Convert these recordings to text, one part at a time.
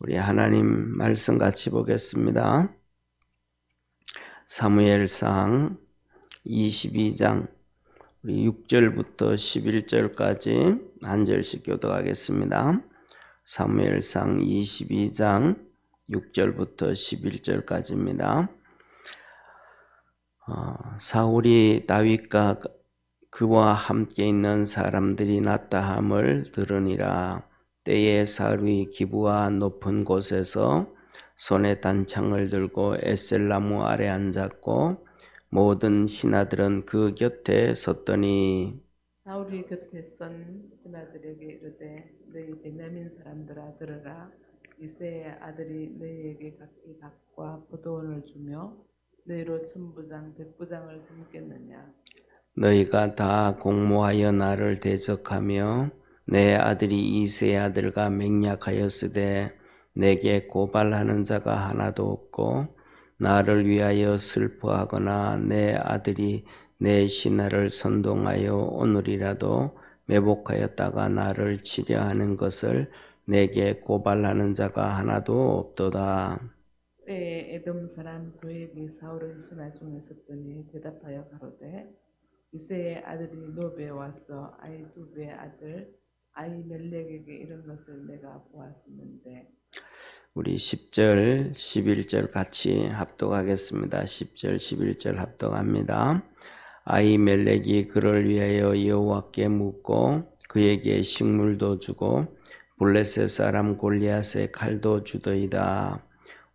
우리 하나님 말씀 같이 보겠습니다. 사무엘상 22장 우리 6절부터 11절까지 한 절씩 교독하겠습니다. 사무엘상 22장 6절부터 11절까지입니다. 사울이 다윗과 그와 함께 있는 사람들이 났다함을 들으니라. 때에 사울이 기브아 높은 곳에서 손에 단창을 들고 에셀나무 아래 앉았고 모든 신하들은 그 곁에 섰더니 사울이 곁에 선 신하들에게 이르되 너희 베냐민 사람들아 들으라. 이새의 아들이 너희에게 각기 닭과 포도원을 주며 너희로 천부장 백부장을 삼겠느냐. 너희가 다 공모하여 나를 대적하며 내 아들이 이새의 아들과 맹약하였으되 내게 고발하는 자가 하나도 없고 나를 위하여 슬퍼하거나 내 아들이 내 신하를 선동하여 오늘이라도 매복하였다가 나를 치려 하는 것을 내게 고발하는 자가 하나도 없도다. 때에 에돔 사람 도액이 사울의 신하 중에 섰더니 대답하여 가로되 이새의 아들이 노베에 와서 아히두베의 아들 아히멜렉에게 이런 것을 내가 보았었는데. 우리 10절, 11절 같이 합독하겠습니다. 10절, 11절 합독합니다. 아히멜렉이 그를 위하여 여호와께 묻고 그에게 식물도 주고 블레셋 사람 골리앗의 칼도 주더이다.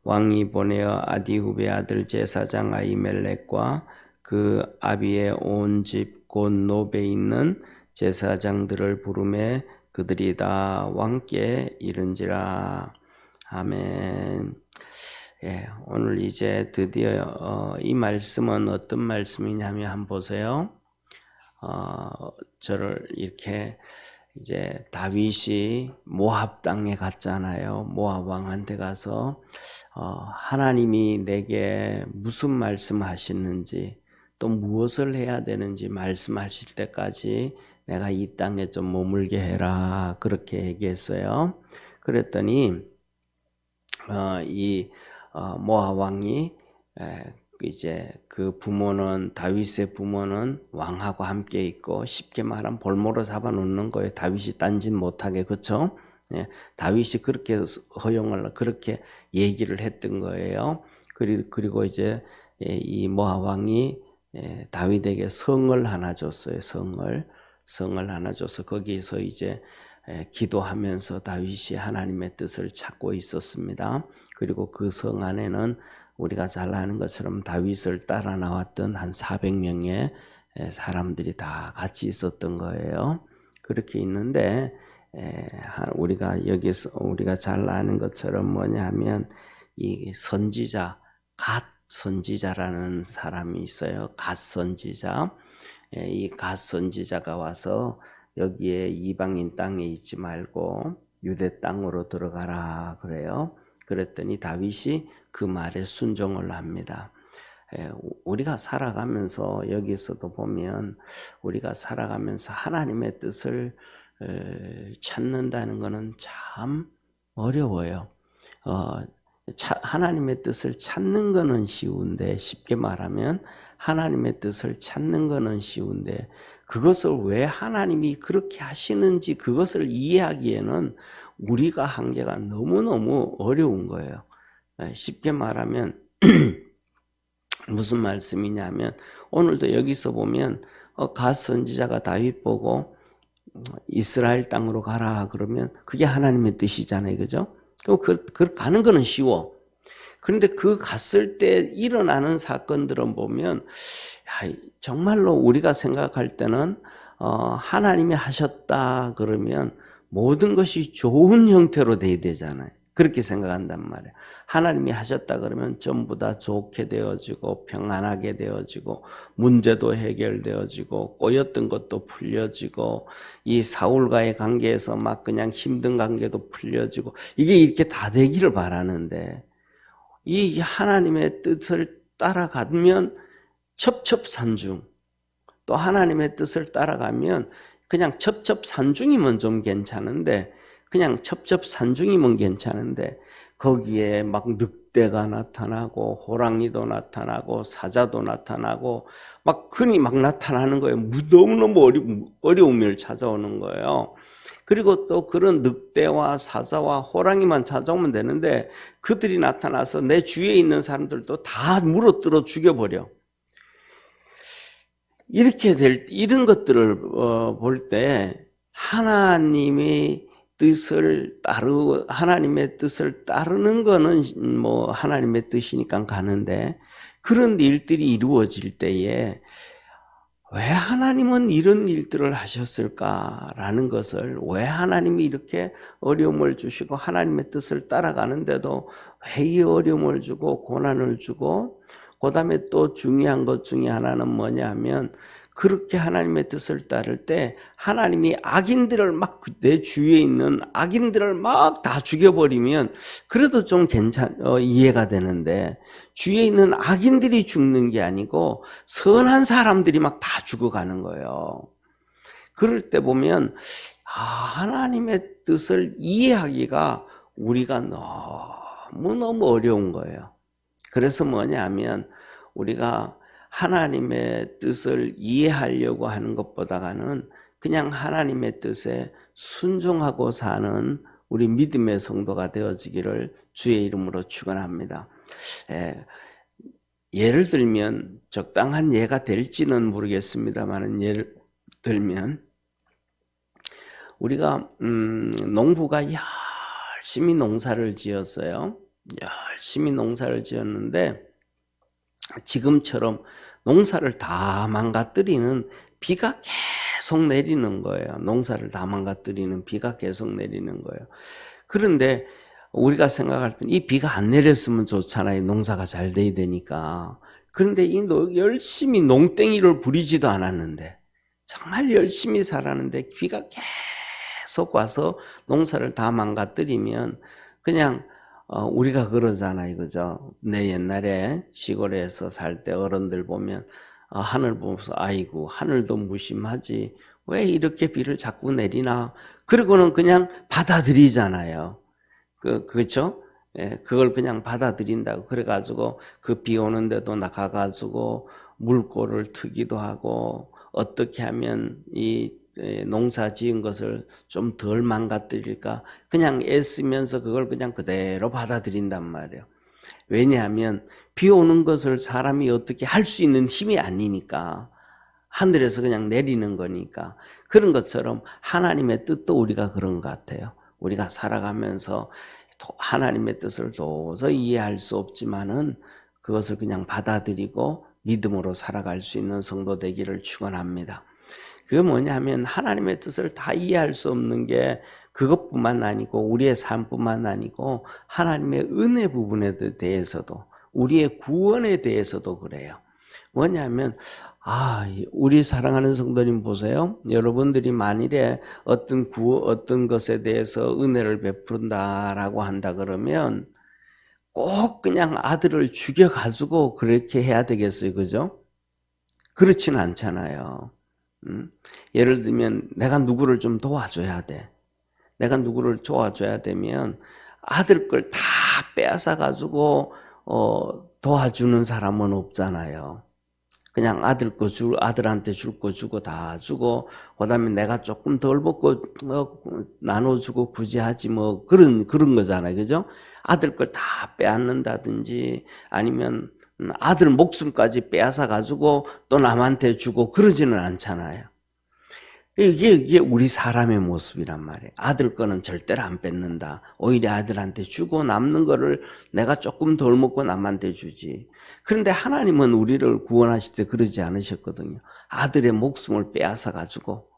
왕이 보내어 아디후베 아들 제사장 아히멜렉과 그 아비의 온 집 곧 노베에 있는 제사장들을 부르매 그들이 다 왕께 이른지라. 아멘. 예, 오늘 이제 드디어 이 말씀은 어떤 말씀이냐면 한번 보세요. 저를 이렇게 이제 다윗이 모압 땅에 갔잖아요. 모압 왕한테 가서 하나님이 내게 무슨 말씀하시는지 또 무엇을 해야 되는지 말씀하실 때까지 내가 이 땅에 좀 머물게 해라 그렇게 얘기했어요. 그랬더니 모압 왕이 이제 그 부모는 다윗의 부모는 왕하고 함께 있고 쉽게 말하면 볼모로 잡아 놓는 거예요. 다윗이 딴짓 못하게. 그렇죠? 예, 다윗이 그렇게 허용을 그렇게 얘기를 했던 거예요. 그리고 이제 이 모압 왕이 다윗에게 성을 하나 줬어요. 성을 하나 줘서 거기서 이제 기도하면서 다윗이 하나님의 뜻을 찾고 있었습니다. 그리고 그 성 안에는 우리가 잘 아는 것처럼 다윗을 따라 나왔던 한 400명의 사람들이 다 같이 있었던 거예요. 그렇게 있는데 우리가 여기서 우리가 잘 아는 것처럼 뭐냐면 이 선지자 갓 선지자라는 사람이 있어요. 갓 선지자. 이 갓 선지자가 와서 여기에 이방인 땅에 있지 말고 유대 땅으로 들어가라 그래요. 그랬더니 다윗이 그 말에 순종을 합니다. 우리가 살아가면서 여기서도 보면 우리가 살아가면서 하나님의 뜻을 찾는다는 것은 참 어려워요. 하나님의 뜻을 찾는 것은 쉬운데 쉽게 말하면 하나님의 뜻을 찾는 것은 쉬운데 그것을 왜 하나님이 그렇게 하시는지 그것을 이해하기에는 우리가 한계가 너무너무 어려운 거예요. 쉽게 말하면 무슨 말씀이냐면 오늘도 여기서 보면 갓 선지자가 다윗 보고 이스라엘 땅으로 가라 그러면 그게 하나님의 뜻이잖아요. 그죠? 그 가는 거는 쉬워. 그런데 그 갔을 때 일어나는 사건들은 보면 정말로 우리가 생각할 때는 하나님이 하셨다 그러면 모든 것이 좋은 형태로 돼야 되잖아요. 그렇게 생각한단 말이에요. 하나님이 하셨다 그러면 전부 다 좋게 되어지고 평안하게 되어지고 문제도 해결되어지고 꼬였던 것도 풀려지고 이 사울과의 관계에서 막 그냥 힘든 관계도 풀려지고 이게 이렇게 다 되기를 바라는데 이 하나님의 뜻을 따라가면 첩첩산중, 또 하나님의 뜻을 따라가면 그냥 첩첩산중이면 좀 괜찮은데 그냥 첩첩산중이면 괜찮은데 거기에 막 늑대가 나타나고 호랑이도 나타나고 사자도 나타나고 막 흔히 막 나타나는 거예요. 너무너무 어려움을 찾아오는 거예요. 그리고 또 그런 늑대와 사자와 호랑이만 찾아오면 되는데 그들이 나타나서 내 주위에 있는 사람들도 다 물어뜯어 죽여버려. 이런 것들을 볼 때 하나님의 뜻을 따르는 거는 뭐 하나님의 뜻이니까 가는데, 그런 일들이 이루어질 때에 왜 하나님은 이런 일들을 하셨을까라는 것을, 왜 하나님이 이렇게 어려움을 주시고 하나님의 뜻을 따라가는데도 왜 이 어려움을 주고 고난을 주고, 그 다음에 또 중요한 것 중에 하나는 뭐냐면, 그렇게 하나님의 뜻을 따를 때 하나님이 악인들을 막, 내 주위에 있는 악인들을 막 다 죽여버리면 그래도 좀 이해가 되는데, 주위에 있는 악인들이 죽는 게 아니고 선한 사람들이 막 다 죽어가는 거예요. 그럴 때 보면 하나님의 뜻을 이해하기가 우리가 너무너무 어려운 거예요. 그래서 뭐냐면 우리가 하나님의 뜻을 이해하려고 하는 것보다는 그냥 하나님의 뜻에 순종하고 사는 우리 믿음의 성도가 되어지기를 주의 이름으로 축원합니다. 예를 들면, 적당한 예가 될지는 모르겠습니다만, 예를 들면 우리가 농부가 열심히 농사를 지었어요. 열심히 농사를 지었는데 지금처럼 농사를 다 망가뜨리는 비가 계속 내리는 거예요. 농사를 다 망가뜨리는 비가 계속 내리는 거예요. 그런데 우리가 생각할 땐 이 비가 안 내렸으면 좋잖아요. 농사가 잘 돼야 되니까. 그런데 열심히 농땡이를 부리지도 않았는데, 정말 열심히 살았는데 비가 계속 와서 농사를 다 망가뜨리면 그냥 우리가 그러잖아요. 그죠? 내 옛날에 시골에서 살 때 어른들 보면 하늘 보면서 아이고 하늘도 무심하지 왜 이렇게 비를 자꾸 내리나, 그리고는 그냥 받아들이잖아요. 그렇죠? 예, 그걸 그냥 받아들인다고. 그래가지고 그 비 오는데도 나가가지고 물꼬를 트기도 하고, 어떻게 하면 이 농사 지은 것을 좀 덜 망가뜨릴까 그냥 애쓰면서 그걸 그냥 그대로 받아들인단 말이에요. 왜냐하면 비 오는 것을 사람이 어떻게 할 수 있는 힘이 아니니까, 하늘에서 그냥 내리는 거니까. 그런 것처럼 하나님의 뜻도 우리가 그런 것 같아요. 우리가 살아가면서 하나님의 뜻을 도저히 이해할 수 없지만은 그것을 그냥 받아들이고 믿음으로 살아갈 수 있는 성도 되기를 축원합니다. 그게 뭐냐면 하나님의 뜻을 다 이해할 수 없는 게 그것뿐만 아니고 우리의 삶뿐만 아니고 하나님의 은혜 부분에 대해서도, 우리의 구원에 대해서도 그래요. 뭐냐면 우리 사랑하는 성도님 보세요. 여러분들이 만일에 어떤 것에 대해서 은혜를 베푼다라고 한다 그러면 꼭 그냥 아들을 죽여가지고 그렇게 해야 되겠어요. 그죠? 그렇지는 않잖아요. 예를 들면 내가 누구를 좀 도와줘야 돼. 내가 누구를 도와줘야 되면 아들 걸 다 빼앗아가지고 도와주는 사람은 없잖아요. 그냥 아들한테 줄 거 주고 다 주고, 그 다음에 내가 조금 덜 먹고 나눠주고 굳이 하지 뭐 그런 거잖아요. 그죠? 아들 걸 다 빼앗는다든지 아니면 아들 목숨까지 빼앗아가지고 또 남한테 주고 그러지는 않잖아요. 이게 우리 사람의 모습이란 말이에요. 아들 거는 절대로 안 뺏는다. 오히려 아들한테 주고 남는 거를 내가 조금 덜 먹고 남한테 주지. 그런데 하나님은 우리를 구원하실 때 그러지 않으셨거든요. 아들의 목숨을 빼앗아 가지고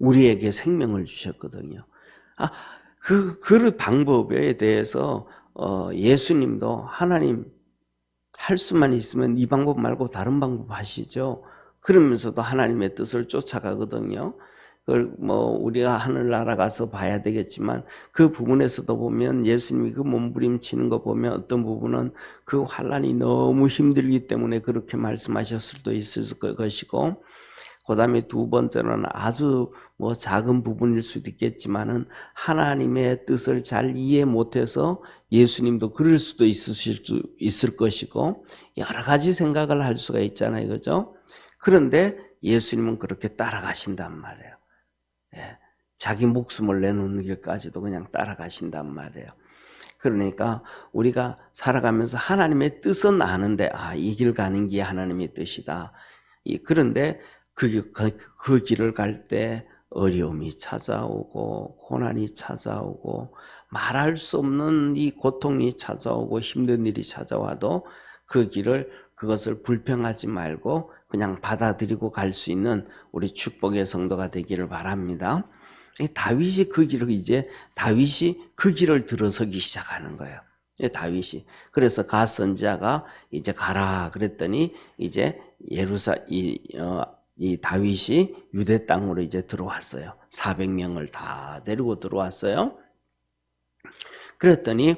우리에게 생명을 주셨거든요. 그 방법에 대해서 예수님도 하나님 할 수만 있으면 이 방법 말고 다른 방법 하시죠. 그러면서도 하나님의 뜻을 쫓아가거든요. 그걸 우리가 하늘나라 가서 봐야 되겠지만 그 부분에서도 보면 예수님이 그 몸부림치는 거 보면 어떤 부분은 그 환난이 너무 힘들기 때문에 그렇게 말씀하셨을 수도 있을 것이고, 그 다음에 두 번째는 아주 뭐 작은 부분일 수도 있겠지만은 하나님의 뜻을 잘 이해 못해서 예수님도 그럴 수도 있을 것이고 여러 가지 생각을 할 수가 있잖아요. 그죠? 그런데 예수님은 그렇게 따라가신단 말이에요. 예, 자기 목숨을 내놓는 길까지도 그냥 따라가신단 말이에요. 그러니까 우리가 살아가면서 하나님의 뜻은 아는데 이 길 가는 게 하나님의 뜻이다. 그런데 그 길을 갈 때 어려움이 찾아오고 고난이 찾아오고 말할 수 없는 이 고통이 찾아오고 힘든 일이 찾아와도 그것을 불평하지 말고 그냥 받아들이고 갈 수 있는 우리 축복의 성도가 되기를 바랍니다. 다윗이 그 길을 들어서기 시작하는 거예요. 다윗이. 그래서 갓 선지자가 이제 가라 그랬더니 이제 이 다윗이 유대 땅으로 이제 들어왔어요. 400명을 다 데리고 들어왔어요. 그랬더니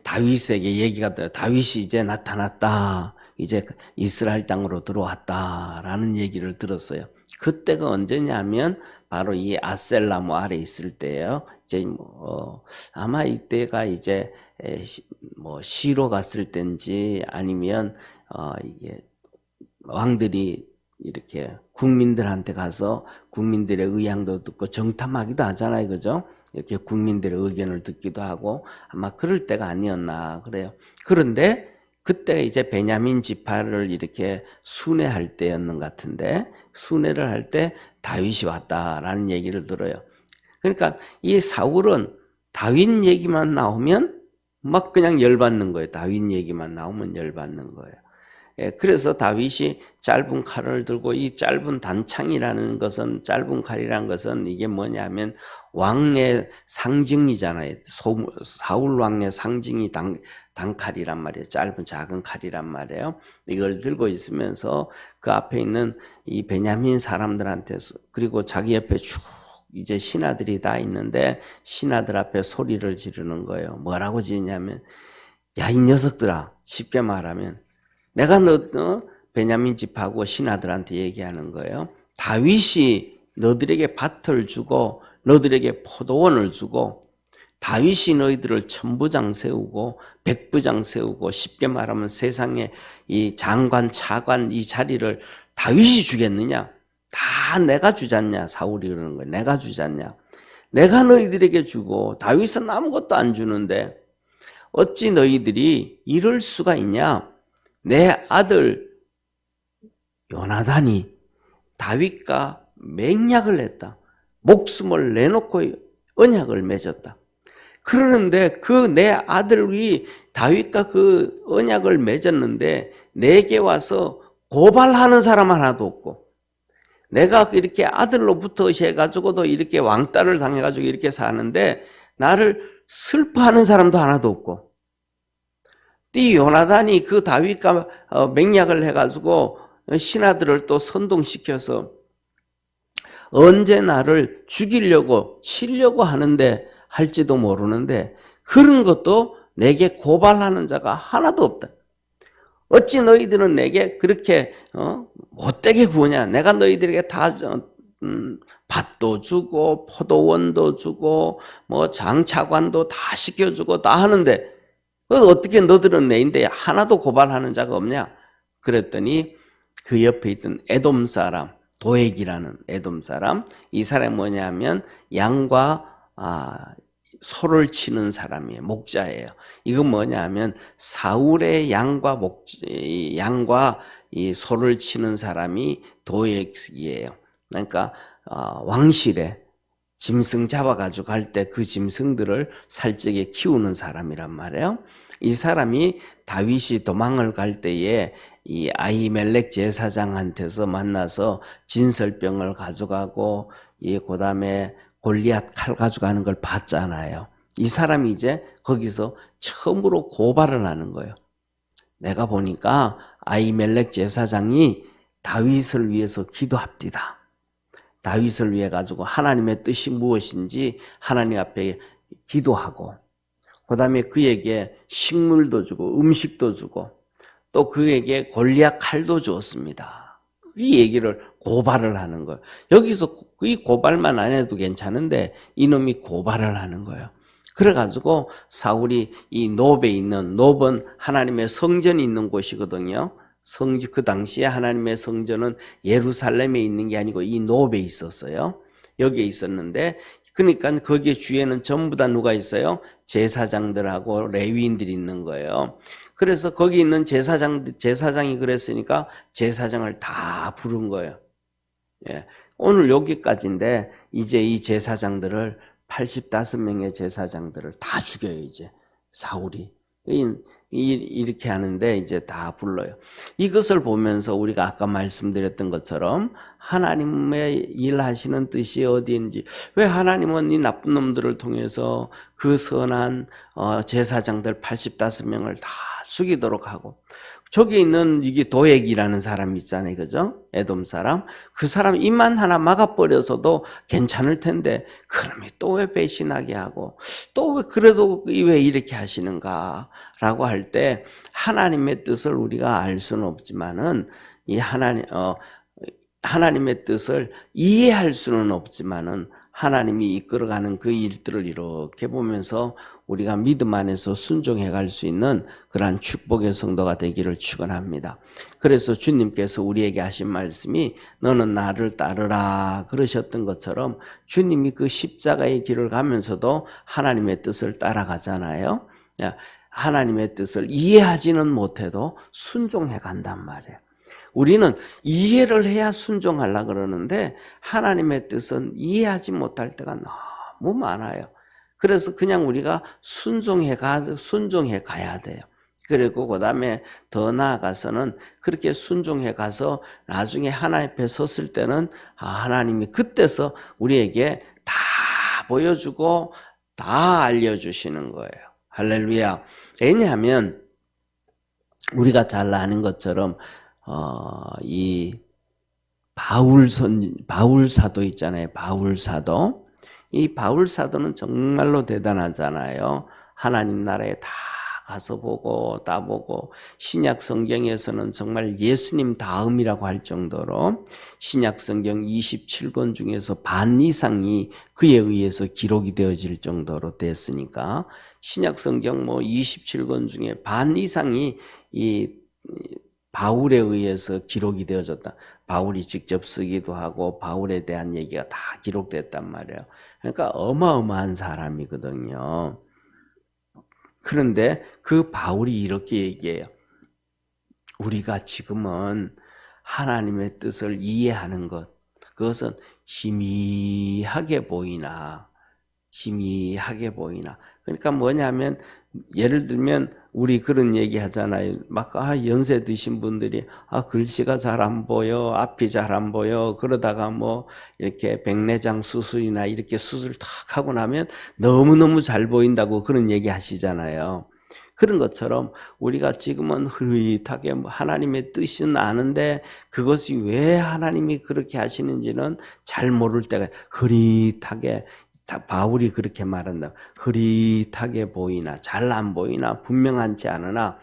다윗에게 얘기가 돼요. 다윗이 이제 나타났다. 이제 이스라엘 땅으로 들어왔다라는 얘기를 들었어요. 그때가 언제냐면 바로 이 아셀나무 아래 있을 때예요. 이제 아마 이때가 이제 시로 갔을 때인지 아니면 이게 왕들이 이렇게 국민들한테 가서 국민들의 의향도 듣고 정탐하기도 하잖아요. 그죠? 이렇게 국민들의 의견을 듣기도 하고 아마 그럴 때가 아니었나 그래요. 그런데 그때 이제 베냐민 지파를 이렇게 순회할 때였는 것 같은데 순회를 할 때 다윗이 왔다라는 얘기를 들어요. 그러니까 이 사울은 다윗 얘기만 나오면 막 그냥 열받는 거예요. 다윗 얘기만 나오면 열받는 거예요. 그래서 다윗이 짧은 칼을 들고 이 짧은 단창이라는 것은 짧은 칼이라는 것은 이게 뭐냐면 왕의 상징이잖아요. 사울 왕의 상징이 단칼이란 말이에요. 짧은 작은 칼이란 말이에요. 이걸 들고 있으면서 그 앞에 있는 이 베냐민 사람들한테 그리고 자기 옆에 쭉 이제 신하들이 다 있는데 신하들 앞에 소리를 지르는 거예요. 뭐라고 지르냐면 야, 이 녀석들아, 쉽게 말하면 내가 너 베냐민 집하고 신하들한테 얘기하는 거예요. 다윗이 너희들에게 밭을 주고 너희들에게 포도원을 주고 다윗이 너희들을 천부장 세우고 백부장 세우고 쉽게 말하면 세상에 이 장관 차관 이 자리를 다윗이 주겠느냐? 다 내가 주잖냐? 사울이 그러는 거예요. 내가 주잖냐? 내가 너희들에게 주고 다윗은 아무것도 안 주는데 어찌 너희들이 이럴 수가 있냐? 내 아들 요나단이 다윗과 맹약을 했다. 목숨을 내놓고 언약을 맺었다. 그러는데 그 내 아들이 다윗과 그 언약을 맺었는데 내게 와서 고발하는 사람 하나도 없고 내가 이렇게 아들로부터 해가지고도 이렇게 왕따를 당해가지고 이렇게 사는데 나를 슬퍼하는 사람도 하나도 없고 이 요나단이 그 다윗과 맹약을 해가지고 신하들을 또 선동시켜서 언제 나를 죽이려고 치려고 하는데 할지도 모르는데 그런 것도 내게 고발하는 자가 하나도 없다. 어찌 너희들은 내게 그렇게 못되게 구하냐? 내가 너희들에게 다 밭도 주고 포도원도 주고 뭐 장차관도 다 시켜주고 다 하는데 어떻게 너들은 내인데 하나도 고발하는 자가 없냐? 그랬더니 그 옆에 있던 에돔 사람 도액이라는 에돔 사람 이 사람이 뭐냐면 양과 소를 치는 사람이에요. 목자예요. 이건 뭐냐면 사울의 양과 이 소를 치는 사람이 도액이에요. 그러니까 왕실에 짐승 잡아가지고 갈 때 그 짐승들을 살찌게 키우는 사람이란 말이에요. 이 사람이 다윗이 도망을 갈 때에 이 아히멜렉 제사장한테서 만나서 진설병을 가져가고 그 다음에 골리앗 칼 가져가는 걸 봤잖아요. 이 사람이 이제 거기서 처음으로 고발을 하는 거예요. 내가 보니까 아히멜렉 제사장이 다윗을 위해서 기도합디다. 다윗을 위해 가지고 하나님의 뜻이 무엇인지 하나님 앞에 기도하고 그 다음에 그에게 식물도 주고 음식도 주고 또 그에게 골리앗 칼도 주었습니다. 이 얘기를 고발을 하는 거예요. 여기서 이 고발만 안 해도 괜찮은데 이놈이 고발을 하는 거예요. 그래가지고 사울이 이 노브에 있는, 노브는 하나님의 성전이 있는 곳이거든요. 그 당시에 하나님의 성전은 예루살렘에 있는 게 아니고 이 노브에 있었어요. 여기에 있었는데, 그러니까 거기에 주에는 전부 다 누가 있어요? 제사장들하고 레위인들이 있는 거예요. 그래서 거기 있는 제사장이 그랬으니까 제사장을 다 부른 거예요. 예. 오늘 여기까지인데 이제 이 제사장들을 85명의 제사장들을 다 죽여요. 이제 사울이 이렇게 하는데 이제 다 불러요. 이것을 보면서 우리가 아까 말씀드렸던 것처럼 하나님의 일하시는 뜻이 어디인지, 왜 하나님은 이 나쁜 놈들을 통해서 그 선한 제사장들 85명을 다 죽이도록 하고, 저기 있는 이게 도액이라는 사람이 있잖아요. 그죠? 에돔 사람. 그 사람 입만 하나 막아버려서도 괜찮을 텐데, 그러면 또 왜 배신하게 하고, 또 왜 그래도 왜 이렇게 하시는가? 라고 할 때, 하나님의 뜻을 우리가 알 수는 없지만은, 이 하나님의 뜻을 이해할 수는 없지만은, 하나님이 이끌어가는 그 일들을 이렇게 보면서 우리가 믿음 안에서 순종해 갈 수 있는 그러한 축복의 성도가 되기를 축원합니다. 그래서 주님께서 우리에게 하신 말씀이 너는 나를 따르라 그러셨던 것처럼 주님이 그 십자가의 길을 가면서도 하나님의 뜻을 따라가잖아요. 하나님의 뜻을 이해하지는 못해도 순종해 간단 말이에요. 우리는 이해를 해야 순종하려고 그러는데 하나님의 뜻은 이해하지 못할 때가 너무 많아요. 그래서 그냥 우리가 순종해 가야 돼요. 그리고 그 다음에 더 나아가서는 그렇게 순종해 가서 나중에 하나님 앞에 섰을 때는 하나님이 그때서 우리에게 다 보여주고 다 알려주시는 거예요. 할렐루야. 왜냐하면 우리가 잘 아는 것처럼 이 바울 사도 있잖아요. 바울 사도. 이 바울 사도는 정말로 대단하잖아요. 하나님 나라에 다 가서 보고 다 보고, 신약 성경에서는 정말 예수님 다음이라고 할 정도로 신약 성경 27권 중에서 반 이상이 그에 의해서 기록이 되어질 정도로 됐으니까 신약 성경 27권 중에 반 이상이 이 바울에 의해서 기록이 되어졌다. 바울이 직접 쓰기도 하고 바울에 대한 얘기가 다 기록됐단 말이에요. 그러니까 어마어마한 사람이거든요. 그런데 그 바울이 이렇게 얘기해요. 우리가 지금은 하나님의 뜻을 이해하는 것, 그것은 희미하게 보이나. 그러니까 뭐냐면, 예를 들면 우리 그런 얘기 하잖아요. 막 연세 드신 분들이 글씨가 잘 안 보여, 앞이 잘 안 보여, 그러다가 이렇게 백내장 수술이나 이렇게 수술 탁 하고 나면 너무너무 잘 보인다고 그런 얘기 하시잖아요. 그런 것처럼 우리가 지금은 흐릿하게 하나님의 뜻은 아는데 그것이 왜 하나님이 그렇게 하시는지는 잘 모를 때가, 흐릿하게, 바울이 그렇게 말한다. 흐릿하게 보이나 잘 안 보이나 분명하지 않으나,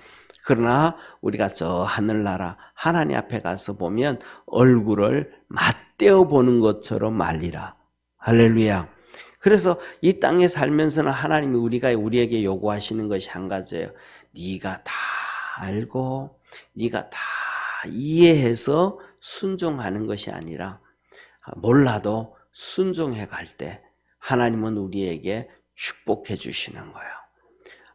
그러나 우리가 저 하늘나라 하나님 앞에 가서 보면 얼굴을 맞대어 보는 것처럼 말리라. 할렐루야. 그래서 이 땅에 살면서는 하나님이 우리에게 요구하시는 것이 한 가지예요. 네가 다 알고 네가 다 이해해서 순종하는 것이 아니라 몰라도 순종해 갈 때 하나님은 우리에게 축복해 주시는 거예요.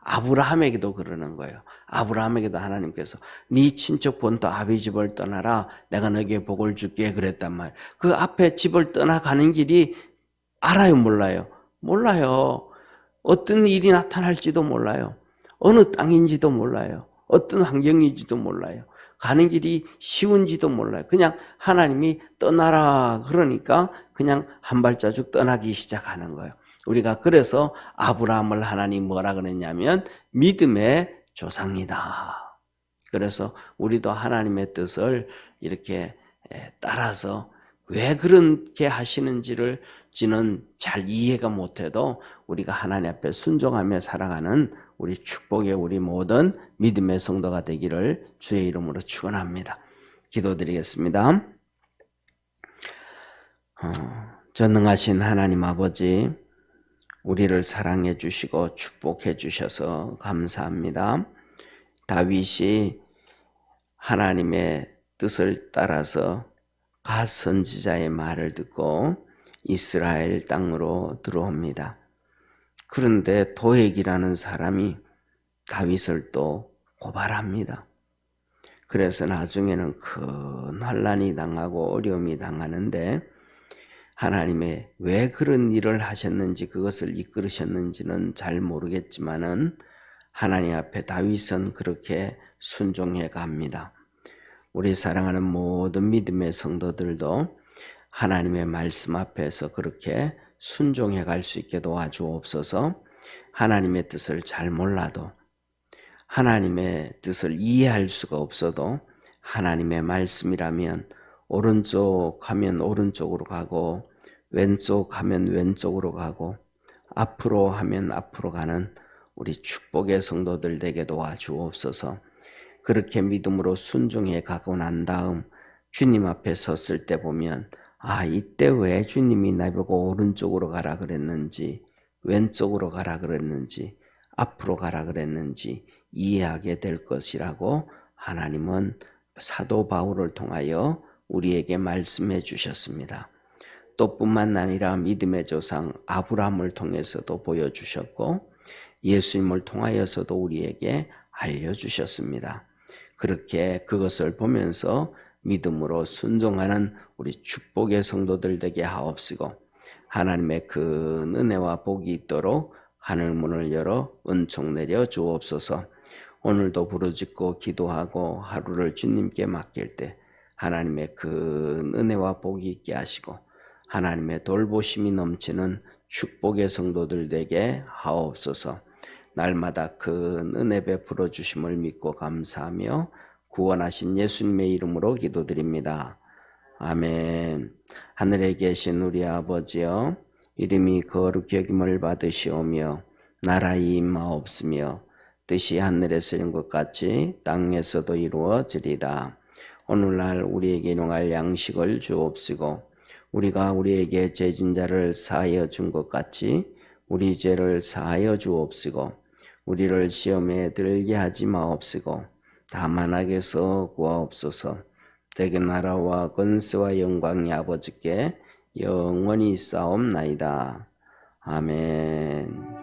아브라함에게도 그러는 거예요. 아브라함에게도 하나님께서 네 친척 본토 아비 집을 떠나라, 내가 너에게 복을 줄게 그랬단 말이에요. 그 앞에 집을 떠나가는 길이 알아요, 몰라요? 몰라요. 어떤 일이 나타날지도 몰라요. 어느 땅인지도 몰라요. 어떤 환경인지도 몰라요. 가는 길이 쉬운지도 몰라요. 그냥 하나님이 떠나라 그러니까 그냥 한 발자국 떠나기 시작하는 거예요. 우리가 그래서 아브라함을 하나님 뭐라 그랬냐면 믿음의 조상이다. 그래서 우리도 하나님의 뜻을 이렇게 따라서 왜 그렇게 하시는지를 지는 잘 이해가 못해도 우리가 하나님 앞에 순종하며 살아가는 우리 축복의 우리 모든 믿음의 성도가 되기를 주의 이름으로 축원합니다. 기도드리겠습니다. 전능하신 하나님 아버지, 우리를 사랑해 주시고 축복해 주셔서 감사합니다. 다윗이 하나님의 뜻을 따라서 갓 선지자의 말을 듣고 이스라엘 땅으로 들어옵니다. 그런데 도액이라는 사람이 다윗을 또 고발합니다. 그래서 나중에는 큰 환난이 당하고 어려움이 당하는데 하나님의 왜 그런 일을 하셨는지 그것을 이끌으셨는지는 잘 모르겠지만은 하나님 앞에 다윗은 그렇게 순종해 갑니다. 우리 사랑하는 모든 믿음의 성도들도 하나님의 말씀 앞에서 그렇게 순종해 갈 수 있게 도와주옵소서. 하나님의 뜻을 잘 몰라도 하나님의 뜻을 이해할 수가 없어도 하나님의 말씀이라면 오른쪽 하면 오른쪽으로 가고 왼쪽 하면 왼쪽으로 가고 앞으로 하면 앞으로 가는 우리 축복의 성도들 되게 도와주옵소서. 그렇게 믿음으로 순종해 가고 난 다음 주님 앞에 섰을 때 보면 이때 왜 주님이 나보고 오른쪽으로 가라 그랬는지 왼쪽으로 가라 그랬는지 앞으로 가라 그랬는지 이해하게 될 것이라고 하나님은 사도 바울을 통하여 우리에게 말씀해 주셨습니다. 또 뿐만 아니라 믿음의 조상 아브라함을 통해서도 보여주셨고 예수님을 통하여서도 우리에게 알려주셨습니다. 그렇게 그것을 보면서 믿음으로 순종하는 우리 축복의 성도들 되게 하옵시고 하나님의 그 은혜와 복이 있도록 하늘 문을 열어 은총 내려 주옵소서. 오늘도 부르짖고 기도하고 하루를 주님께 맡길 때 하나님의 그 은혜와 복이 있게 하시고 하나님의 돌보심이 넘치는 축복의 성도들 되게 하옵소서. 날마다 그 은혜 베풀어 주심을 믿고 감사하며 구원하신 예수님의 이름으로 기도드립니다. 아멘. 하늘에 계신 우리 아버지여, 이름이 거룩히 여김을 받으시오며 나라의 임하옵시며 뜻이 하늘에서 이룬 것 같이 땅에서도 이루어지리다. 오늘날 우리에게 일용할 양식을 주옵시고 우리가 우리에게 죄진 자를 사하여 준 것 같이 우리 죄를 사하여 주옵시고 우리를 시험에 들게 하지 마옵시고 다만 악에서 구하옵소서. 대개 나라와 권세와 영광이 아버지께 영원히 있사옵나이다. 아멘.